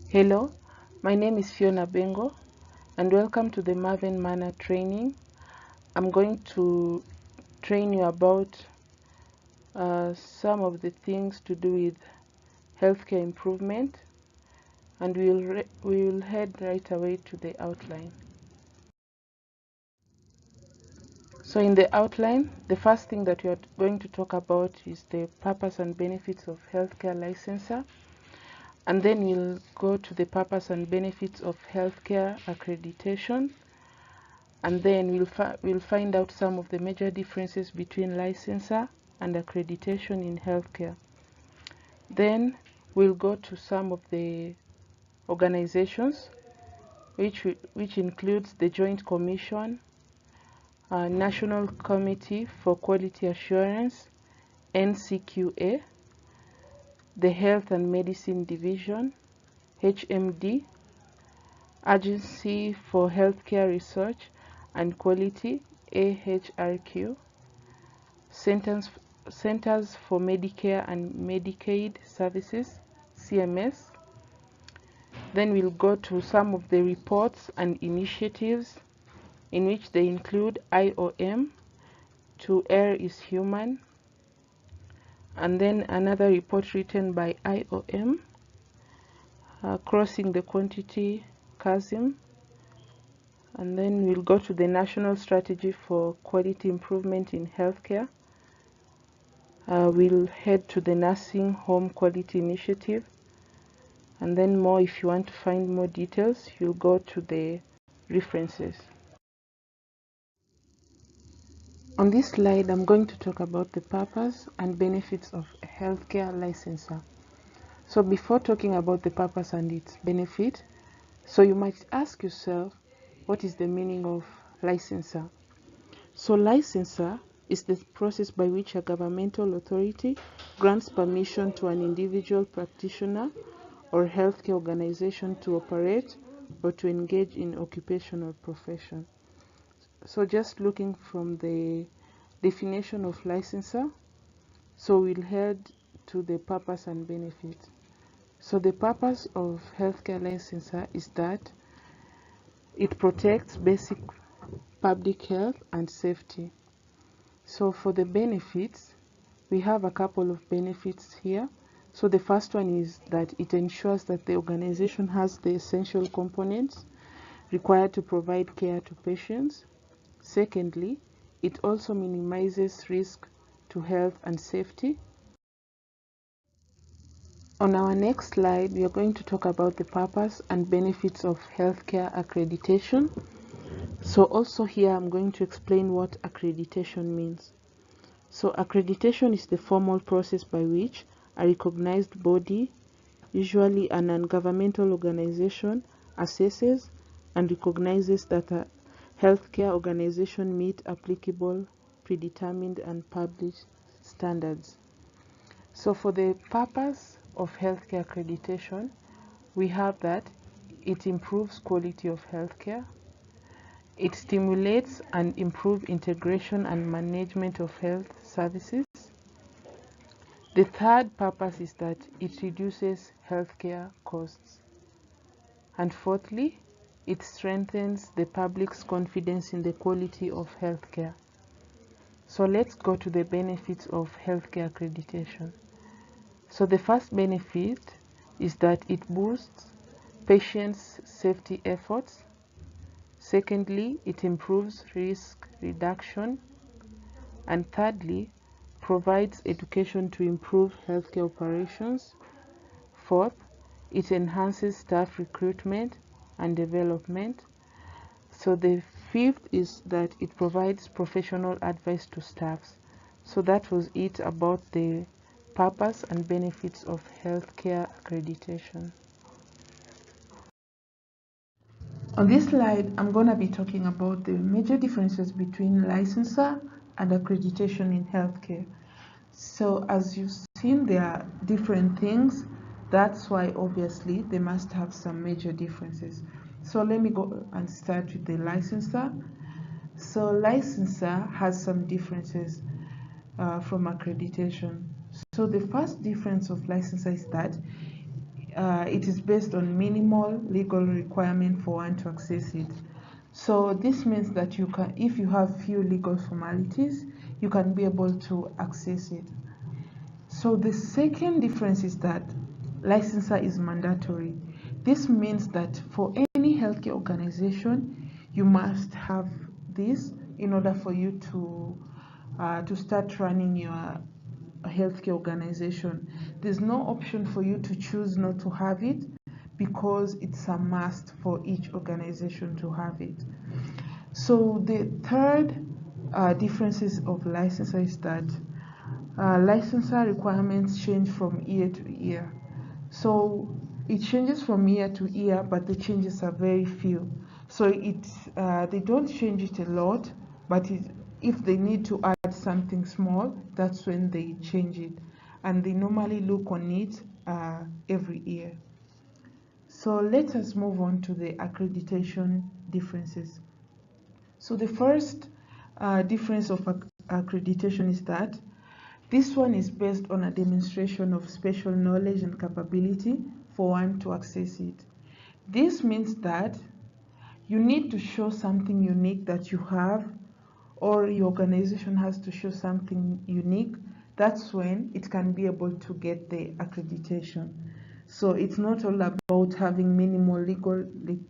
Hello, my name is Fiona Bengo and welcome to the Maven Manor training. I'm going to train you about some of the things to do with healthcare improvement, and we'll head right away to the outline. So in the outline, the first thing that we are going to talk about is the purpose and benefits of healthcare licensure. And then we'll go to the purpose and benefits of healthcare accreditation. And then we'll find out some of the major differences between licensure and accreditation in healthcare. Then we'll go to some of the organizations, which includes the Joint Commission, National Committee for Quality Assurance, NCQA, the Health and Medicine Division, HMD, Agency for Healthcare Research and Quality, AHRQ, Centers for Medicare and Medicaid Services, CMS. Then we'll go to some of the reports and initiatives, in which they include IOM, To Err is Human, and then another report written by IOM, Crossing the Quantity Chasm. And then we'll go to the National Strategy for Quality Improvement in Healthcare. We'll head to the Nursing Home Quality Initiative. And then more, if you want to find more details, you'll go to the references. On this slide, I'm going to talk about the purpose and benefits of healthcare licensure. So before talking about the purpose and its benefit, so you might ask yourself, what is the meaning of licensure? So licensure is the process by which a governmental authority grants permission to an individual practitioner or healthcare organization to operate or to engage in occupational profession. So just looking from the definition of licensure, so we'll head to the purpose and benefit. So the purpose of healthcare licensure is that it protects basic public health and safety. So for the benefits, we have a couple of benefits here. So the first one is that it ensures that the organization has the essential components required to provide care to patients. Secondly, it also minimizes risk to health and safety. On our next slide, we are going to talk about the purpose and benefits of healthcare accreditation. So also here, I'm going to explain what accreditation means. So accreditation is the formal process by which a recognized body, usually a non-governmental organization, assesses and recognizes that a healthcare organization meets applicable, predetermined and published standards. So for the purpose of healthcare accreditation, we have that it improves quality of healthcare, it stimulates and improves integration and management of health services. The third purpose is that it reduces healthcare costs. And fourthly, it strengthens the public's confidence in the quality of healthcare. So let's go to the benefits of healthcare accreditation. So the first benefit is that it boosts patients' safety efforts. Secondly, it improves risk reduction. And thirdly, provides education to improve healthcare operations. Fourth, it enhances staff recruitment and development. So the fifth is that it provides professional advice to staffs. So that was it about the purpose and benefits of healthcare accreditation. On this slide, I'm going to be talking about the major differences between licensure and accreditation in healthcare. So as you've seen, there are different things. That's why obviously they must have some major differences. So let me go and start with the licensure. So licensure has some differences from accreditation. So the first difference of licensure is that it is based on minimal legal requirement for one to access it. So this means that you can, if you have few legal formalities, you can be able to access it. So the second difference is that licensure is mandatory. This means that for any healthcare organization, you must have this in order for you to start running your healthcare organization. There's no option for you to choose not to have it because it's a must for each organization to have it. So the third differences of licensure is that licensure requirements change from year to year. So it changes from year to year, but the changes are very few. So they don't change it a lot, but if they need to add something small, that's when they change it. And they normally look on it every year. So let us move on to the accreditation differences. So the first difference of accreditation is that this one is based on a demonstration of special knowledge and capability for one to access it. This means that you need to show something unique that you have, or your organization has to show something unique. That's when it can be able to get the accreditation. So it's not all about having minimal legal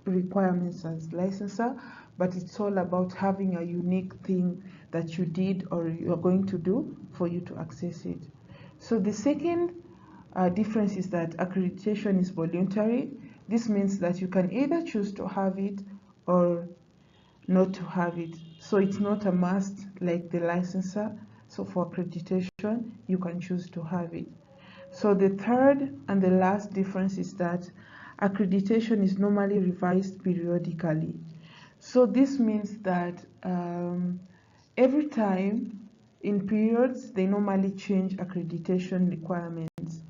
requirements as licensor, but it's all about having a unique thing that you did or you're going to do for you to access it. So the second difference is that accreditation is voluntary. This means that you can either choose to have it or not to have it. So it's not a must like the licensor. So for accreditation, you can choose to have it. So the third and the last difference is that accreditation is normally revised periodically. So this means that every time in periods, they normally change accreditation requirements.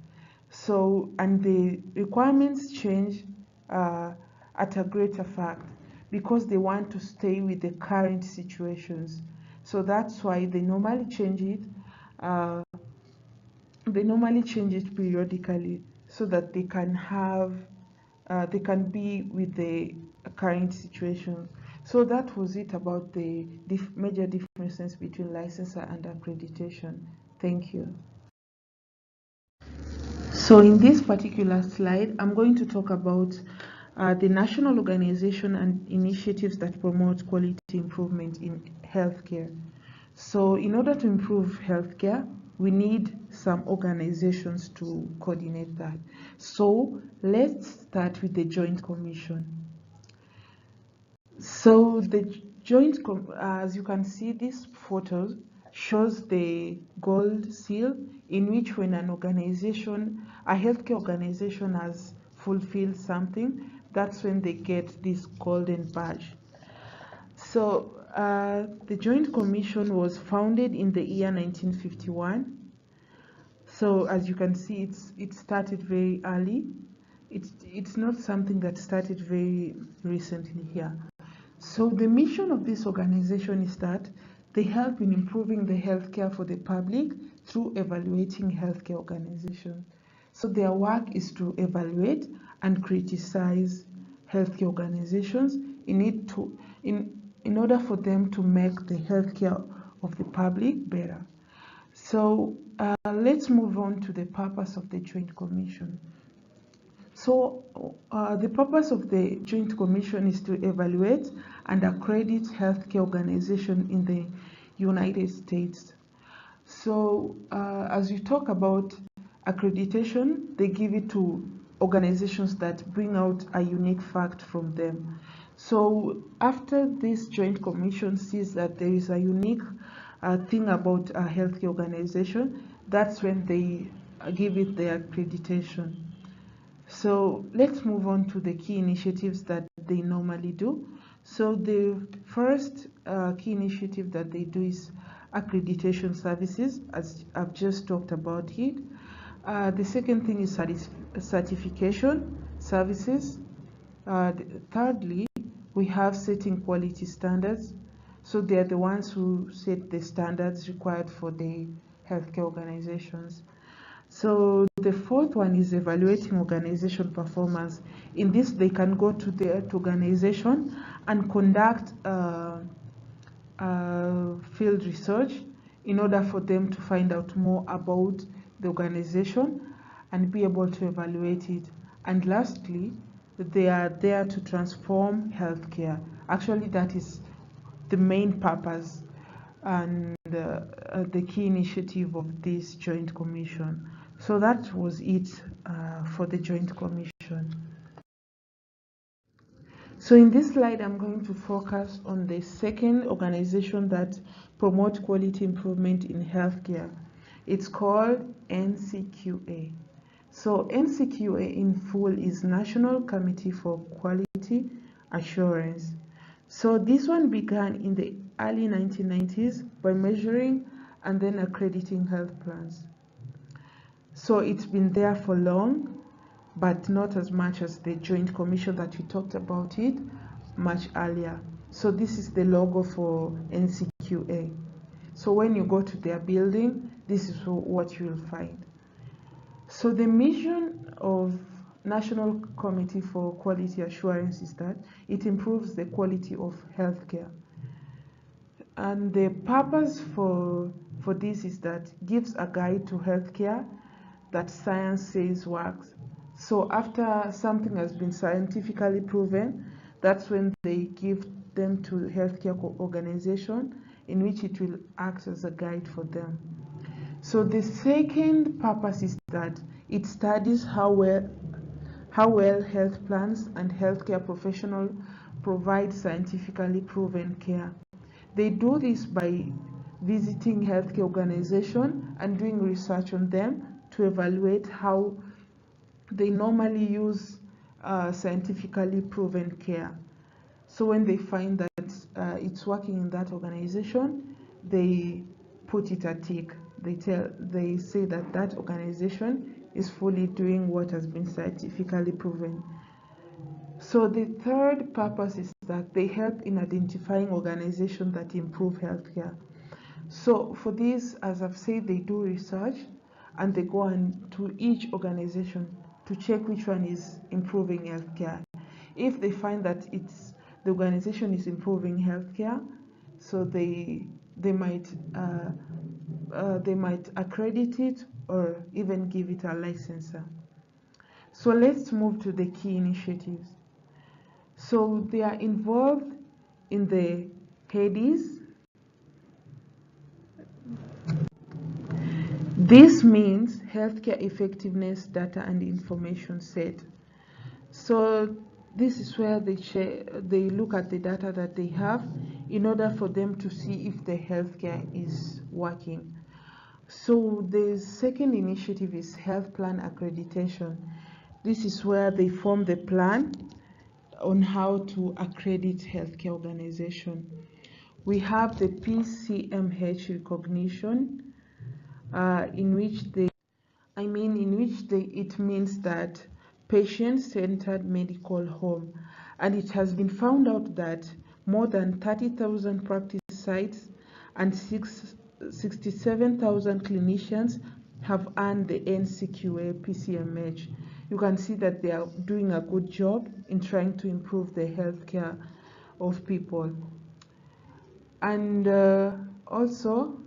So, and the requirements change at a greater fact because they want to stay with the current situations. So that's why they normally change it. They normally change it periodically so that they can have, they can be with the current situation. So that was it about the major differences between licensure and accreditation. Thank you. So in this particular slide, I'm going to talk about the national organization and initiatives that promote quality improvement in healthcare. So in order to improve healthcare, we need some organizations to coordinate that. So let's start with the Joint Commission. So the as you can see, this photo shows the gold seal in which when an organization, a healthcare organization has fulfilled something, that's when they get this golden badge. So the Joint Commission was founded in the year 1951. So as you can see, it started very early. It's not something that started very recently here. So the mission of this organization is that they help in improving the healthcare for the public through evaluating healthcare organizations. So their work is to evaluate and criticize healthcare organizations in order for them to make the healthcare of the public better. So let's move on to the purpose of the Joint Commission. So the purpose of the Joint Commission is to evaluate and accredit healthcare organizations in the United States. So as we talk about accreditation, they give it to organizations that bring out a unique fact from them. So after this Joint Commission sees that there is a unique thing about a healthcare organization, that's when they give it the accreditation. So let's move on to the key initiatives that they normally do. So the first key initiative that they do is accreditation services, as I've just talked about it. The second thing is certification services. Thirdly, we have setting quality standards. So they're the ones who set the standards required for the healthcare organizations. So the fourth one is evaluating organization performance. In this, they can go to the organization and conduct field research in order for them to find out more about the organization and be able to evaluate it. And lastly, they are there to transform healthcare. Actually, that is the main purpose and the key initiative of this joint commission. So that was it for the joint commission. So in this slide, I'm going to focus on the second organization that promotes quality improvement in healthcare. It's called NCQA. So NCQA in full is National Committee for Quality Assurance. So this one began in the early 1990s by measuring and then accrediting health plans. So it's been there for long, but not as much as the Joint Commission that we talked about it much earlier. So this is the logo for NCQA. So when you go to their building, this is what you will find. So the mission of National Committee for Quality Assurance is that it improves the quality of healthcare. And the purpose for this is that gives a guide to healthcare that science says works. So after something has been scientifically proven, that's when they give them to healthcare organization in which it will act as a guide for them. So the second purpose is that it studies how well health plans and healthcare professionals provide scientifically proven care. They do this by visiting healthcare organizations and doing research on them to evaluate how they normally use scientifically proven care. So when they find that it's working in that organization, they put it a tick. They say that that organization is fully doing what has been scientifically proven. So the third purpose is that they help in identifying organizations that improve healthcare. So for this, as I've said, they do research and they go on to each organization to check which one is improving healthcare. If they find that the organization is improving healthcare, so they might accredit it or even give it a licensor. So let's move to the key initiatives. So they are involved in the HADES. This means Healthcare Effectiveness Data and Information Set. So this is where they look at the data that they have in order for them to see if the healthcare is working. So the second initiative is Health Plan Accreditation. This is where they form the plan on how to accredit healthcare organization. We have the PCMH recognition, in which it means that patient-centered medical home, and it has been found out that more than 30,000 practice sites and 67,000 clinicians have earned the NCQA PCMH. You can see that they are doing a good job in trying to improve the healthcare of people. And also,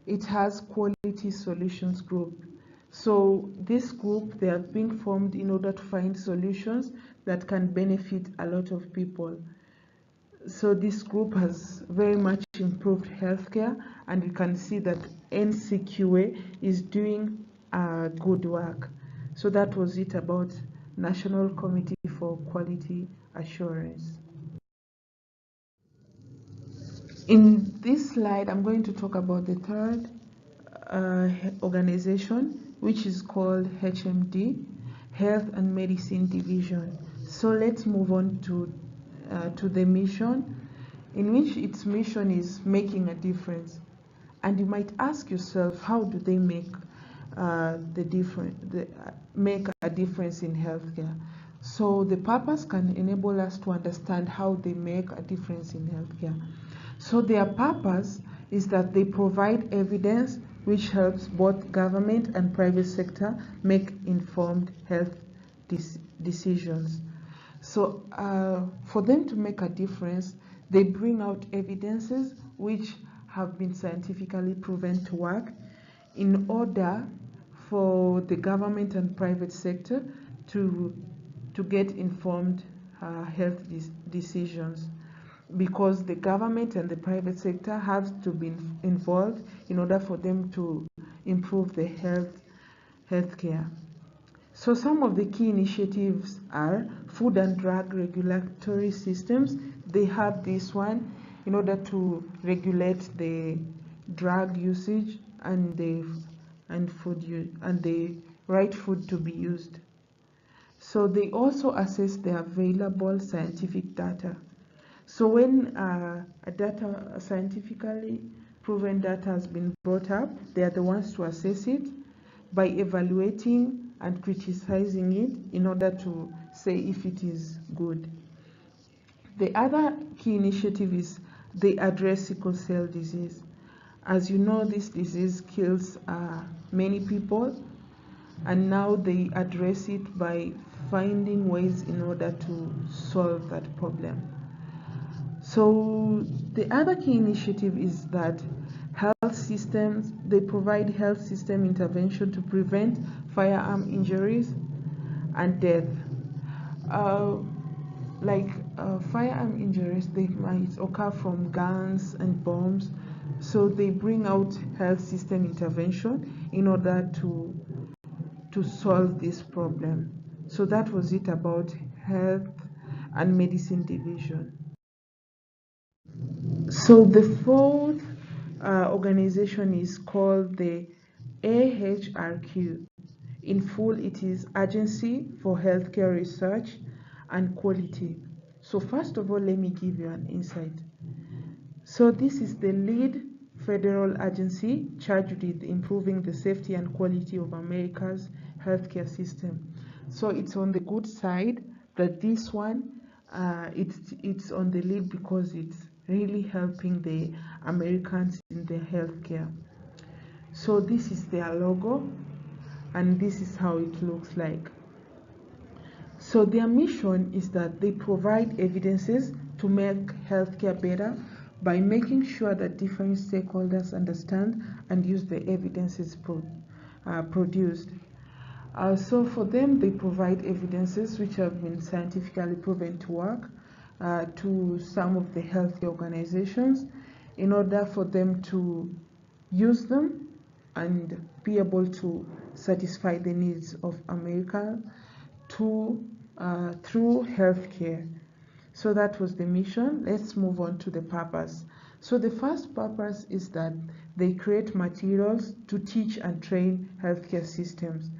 it has Quality Solutions Group. So this group, they are being formed in order to find solutions that can benefit a lot of people. So this group has very much improved healthcare, and you can see that NCQA is doing good work. So that was it about National Committee for Quality Assurance. In this slide, I'm going to talk about the third organization, which is called HMD, Health and Medicine Division. So let's move on to the mission, in which its mission is making a difference. And you might ask yourself, how do they make make a difference in healthcare? So the purpose can enable us to understand how they make a difference in healthcare. So their purpose is that they provide evidence which helps both government and private sector make informed health decisions. So for them to make a difference, they bring out evidences which have been scientifically proven to work in order for the government and private sector to get informed health decisions, because the government and the private sector have to be involved in order for them to improve the healthcare. So some of the key initiatives are food and drug regulatory systems. They have this one in order to regulate the drug usage and the right food to be used. So they also assess the available scientific data. So when scientifically proven data has been brought up, they are the ones to assess it by evaluating and criticizing it in order to say if it is good. The other key initiative is they address sickle cell disease. As you know, this disease kills many people, and now they address it by finding ways in order to solve that problem. So the other key initiative is that health systems, they provide health system intervention to prevent firearm injuries and death. Firearm injuries, they might occur from guns and bombs. So they bring out health system intervention in order to solve this problem. So that was it about health and medicine division. So the fourth organization is called the AHRQ. In full, it is Agency for Healthcare Research and Quality. So first of all, let me give you an insight. So this is the lead federal agency charged with improving the safety and quality of America's healthcare system. So it's on the good side that this one, it's on the lead because it's really helping the Americans in their healthcare. So this is their logo, and this is how it looks like. So their mission is that they provide evidences to make healthcare better by making sure that different stakeholders understand and use the evidences produced. So for them, they provide evidences which have been scientifically proven to work to some of the healthcare organizations in order for them to use them and be able to satisfy the needs of America through healthcare. So that was the mission. Let's move on to the purpose. So the first purpose is that they create materials to teach and train healthcare systems.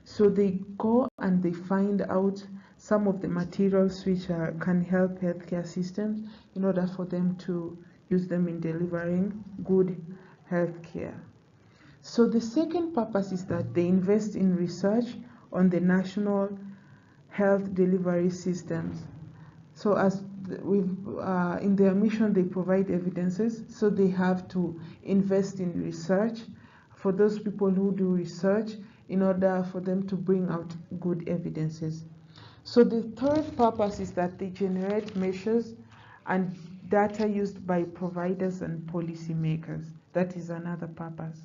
So they go and they find out some of the materials which can help healthcare systems in order for them to use them in delivering good healthcare. So the second purpose is that they invest in research on the national health delivery systems. So as in their mission, they provide evidences, so they have to invest in research for those people who do research in order for them to bring out good evidences. So the third purpose is that they generate measures and data used by providers and policymakers. That is another purpose.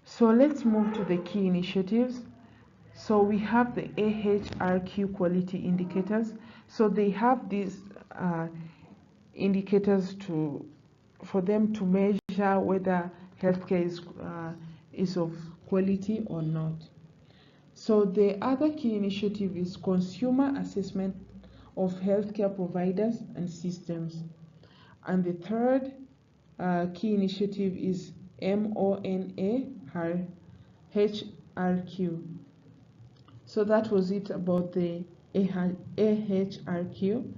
So let's move to the key initiatives. So we have the AHRQ quality indicators. So they have these indicators for them to measure whether healthcare is of quality or not. So the other key initiative is consumer assessment of healthcare providers and systems. And the third key initiative is MONAHRQ. So that was it about the AHRQ,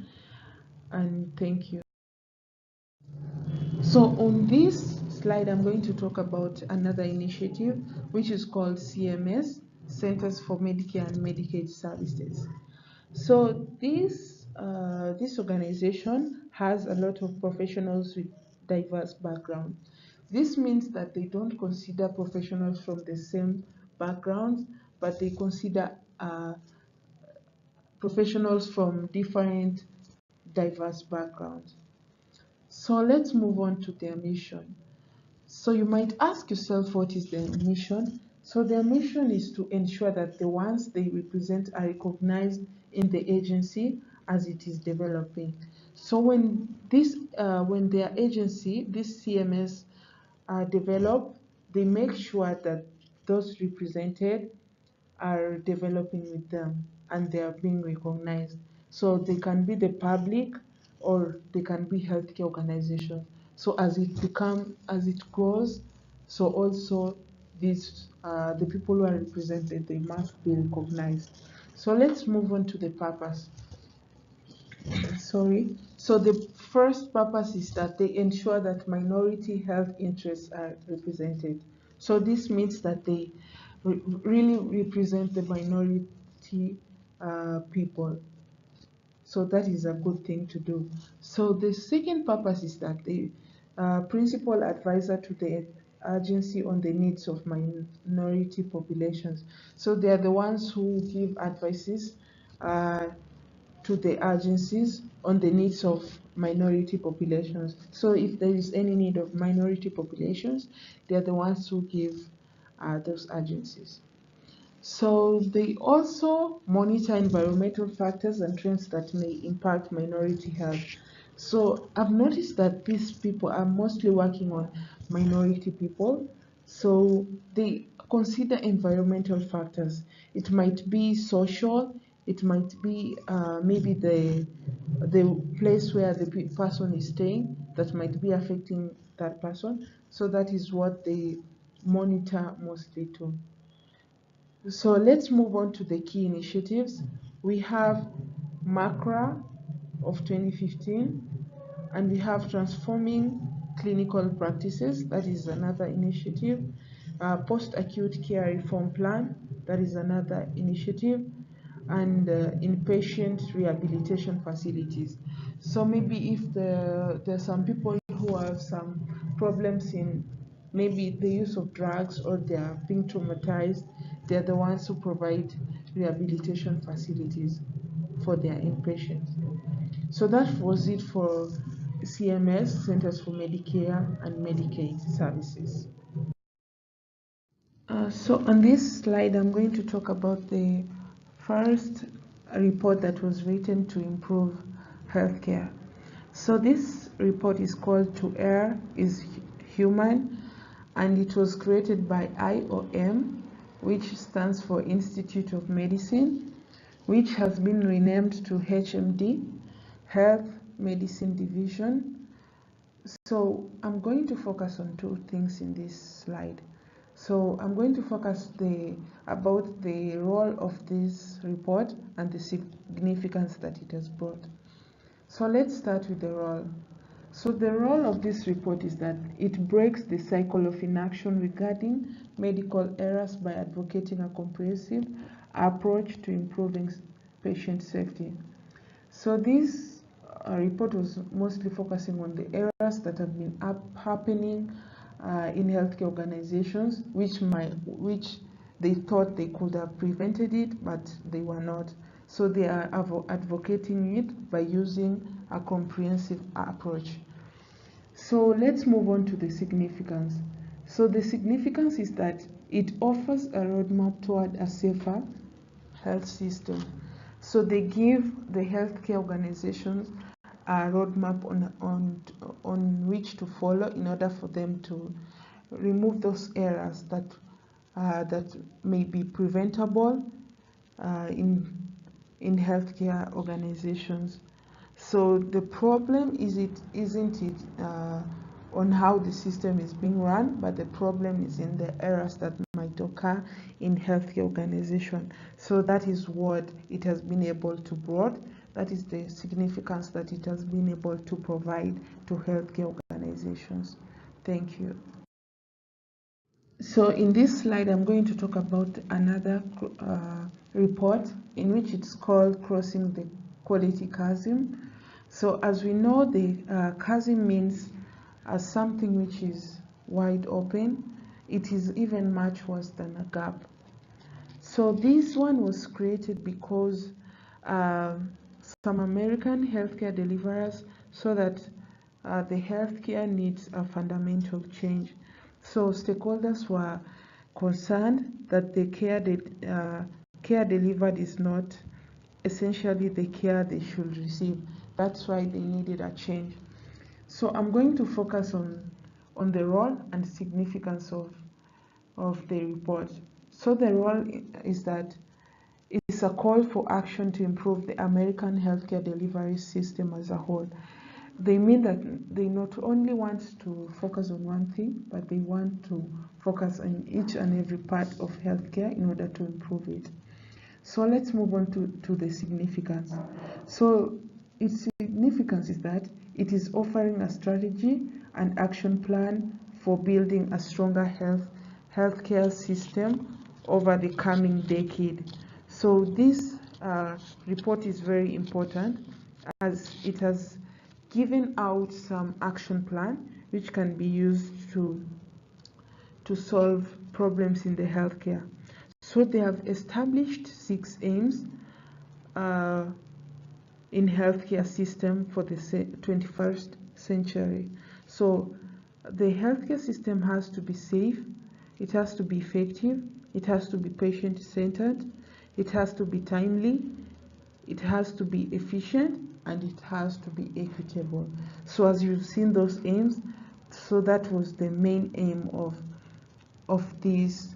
and thank you. So on this slide, I'm going to talk about another initiative, which is called CMS, Centers for Medicare and Medicaid Services. So this organization has a lot of professionals with diverse background. This means that they don't consider professionals from the same backgrounds, but they consider professionals from different diverse backgrounds. So let's move on to their mission. So you might ask yourself, what is their mission? So their mission is to ensure that the ones they represent are recognized in the agency as it is developing. So when their agency, this CMS, are developed, they make sure that those represented are developing with them and they are being recognized. So they can be the public or they can be healthcare organizations. So as it grows, so also the people who are represented, they must be recognized. So let's move on to the purpose. Sorry. So the first purpose is that they ensure that minority health interests are represented. So this means that they really represent the minority people. So that is a good thing to do. So the second purpose is that the principal advisor to the agency on the needs of minority populations. So they are the ones who give advices to the agencies on the needs of minority populations. So if there is any need of minority populations, they are the ones who give those agencies. So they also monitor environmental factors and trends that may impact minority health. So I've noticed that these people are mostly working on minority people. So they consider environmental factors. It might be social, it might be maybe the place where the person is staying that might be affecting that person. So that is what they monitor mostly too. So let's move on to the key initiatives. We have MACRA of 2015, and we have Transforming Clinical Practices, that is another initiative. Post-Acute Care Reform Plan, that is another initiative, and inpatient rehabilitation facilities. So maybe if there's some people who have some problems in maybe the use of drugs or they are being traumatized, they're the ones who provide rehabilitation facilities for their inpatients. So that was it for CMS, Centers for Medicare and Medicaid Services. So on this slide, I'm going to talk about the first report that was written to improve healthcare. So this report is called To Err is Human, and it was created by IOM, which stands for Institute of Medicine, which has been renamed to HMD, Health Medicine Division. So I'm going to focus on two things in this slide. So I'm going to focus about the role of this report and the significance that it has brought. So let's start with the role. So the role of this report is that it breaks the cycle of inaction regarding medical errors by advocating a comprehensive approach to improving patient safety. So this report was mostly focusing on the errors that have been happening in healthcare organizations, which they thought they could have prevented it, but they were not. So they are advocating it by using a comprehensive approach. So let's move on to the significance. So the significance is that it offers a roadmap toward a safer health system. So they give the healthcare organizations a roadmap on which to follow in order for them to remove those errors that may be preventable in healthcare organizations. So the problem isn't it on how the system is being run, but the problem is in the errors that might occur in healthcare organization. So that is what it has been able to brought. That is the significance that it has been able to provide to healthcare organizations. Thank you. So in this slide, I'm going to talk about another report in which it's called Crossing the Quality Chasm. So as we know, the chasm means something which is wide open. It is even much worse than a gap. So this one was created because some American healthcare deliverers saw that the healthcare needs a fundamental change. So stakeholders were concerned that the care delivered is not essentially the care they should receive. That's why they needed a change. So I'm going to focus on the role and significance of the report. So the role is that it's a call for action to improve the American healthcare delivery system as a whole. They mean that they not only want to focus on one thing, but they want to focus on each and every part of healthcare in order to improve it. So let's move on to the significance. So its significance is that it is offering a strategy and action plan for building a stronger healthcare system over the coming decade. So this report is very important as it has given out some action plan which can be used to solve problems in the healthcare. So they have established 6 aims in healthcare system for the 21st century. So the healthcare system has to be safe, it has to be effective, it has to be patient-centered, it has to be timely, it has to be efficient, and it has to be equitable. So as you've seen those aims, so that was the main aim of these.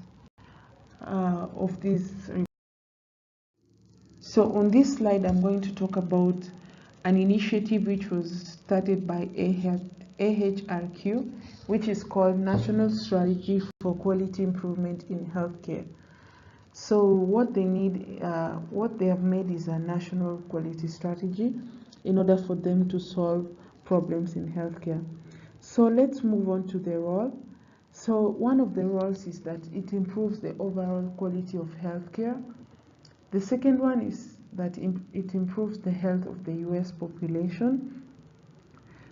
So on this slide, I'm going to talk about an initiative which was started by AHRQ, which is called National Strategy for Quality Improvement in Healthcare. So what they need, what they have made is a national quality strategy in order for them to solve problems in healthcare. So let's move on to the role. So one of the roles is that it improves the overall quality of healthcare. The second one is that it improves the health of the US population.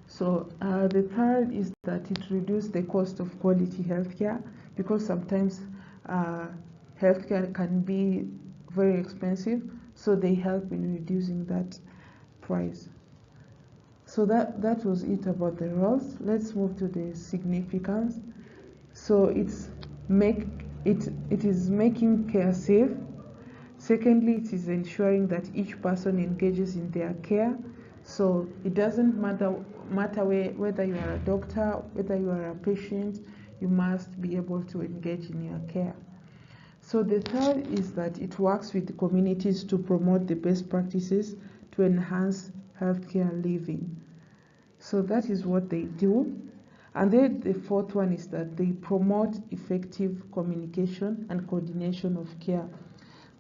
So the third is that it reduces the cost of quality healthcare, because sometimes healthcare can be very expensive, so they help in reducing that price. So that was it about the roles. Let's move to the significance. So it is making care safe. Secondly, it is ensuring that each person engages in their care. So it doesn't matter whether you are a doctor, whether you are a patient, you must be able to engage in your care. So the third is that it works with the communities to promote the best practices to enhance healthcare living. So that is what they do. And then the fourth one is that they promote effective communication and coordination of care.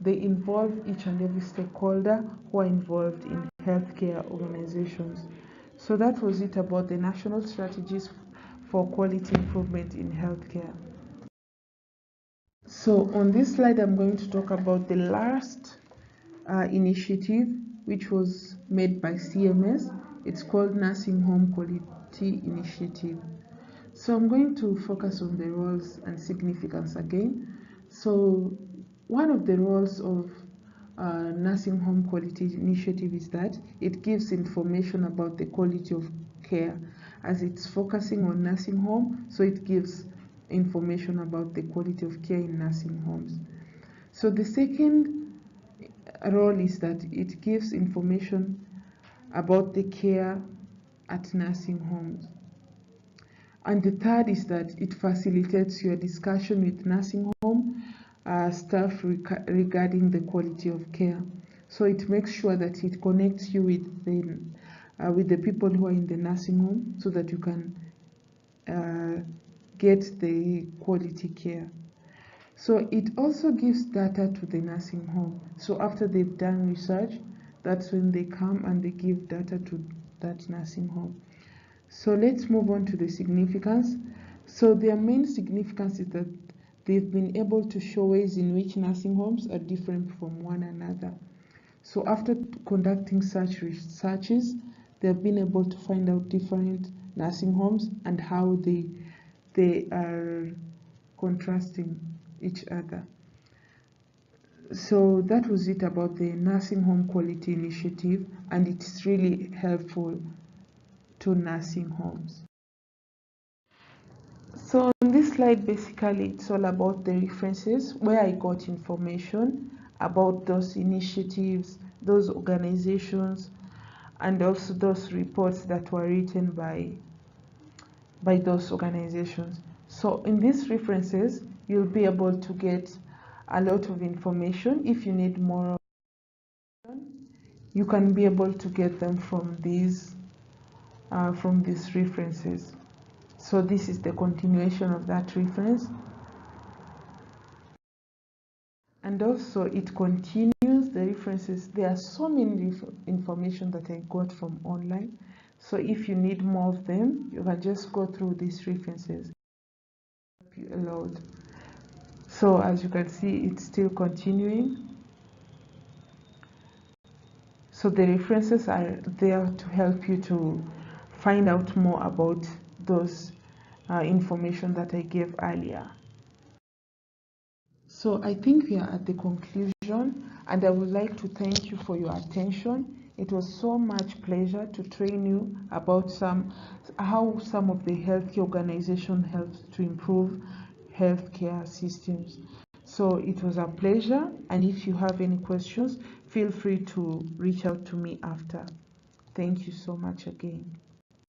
They involve each and every stakeholder who are involved in healthcare organizations. So that was it about the national strategies for quality improvement in healthcare. So on this slide, I'm going to talk about the last initiative, which was made by CMS. It's called Nursing Home Quality Initiative. So I'm going to focus on the roles and significance again. So one of the roles of Nursing Home Quality Initiative is that it gives information about the quality of care, as it's focusing on nursing home, so it gives information about the quality of care in nursing homes. So the second role is that it gives information about the care at nursing homes. And the third is that it facilitates your discussion with nursing home staff regarding the quality of care. So it makes sure that it connects you with the people who are in the nursing home, so that you can get the quality care. So it also gives data to the nursing home. So after they've done research, that's when they come and they give data to that nursing home. So let's move on to the significance. So their main significance is that they've been able to show ways in which nursing homes are different from one another. So after conducting such researches, they've been able to find out different nursing homes and how they they are contrasting each other. So that was it about the nursing home quality initiative, and it's really helpful to nursing homes. So on this slide, basically it's all about the references where I got information about those initiatives, those organizations, and also those reports that were written by those organizations. So in these references, you'll be able to get a lot of information. If you need more, you can be able to get them from these references. So this is the continuation of that reference. And also it continues the references. There are so many information that I got from online. So if you need more of them, you can just go through these references. Help you a lot. So as you can see, it's still continuing. So the references are there to help you to find out more about those information that I gave earlier. So I think we are at the conclusion, and I would like to thank you for your attention. It was so much pleasure to train you about how some of the healthcare organization helps to improve healthcare systems. So it was a pleasure, and if you have any questions, feel free to reach out to me after. Thank you so much again.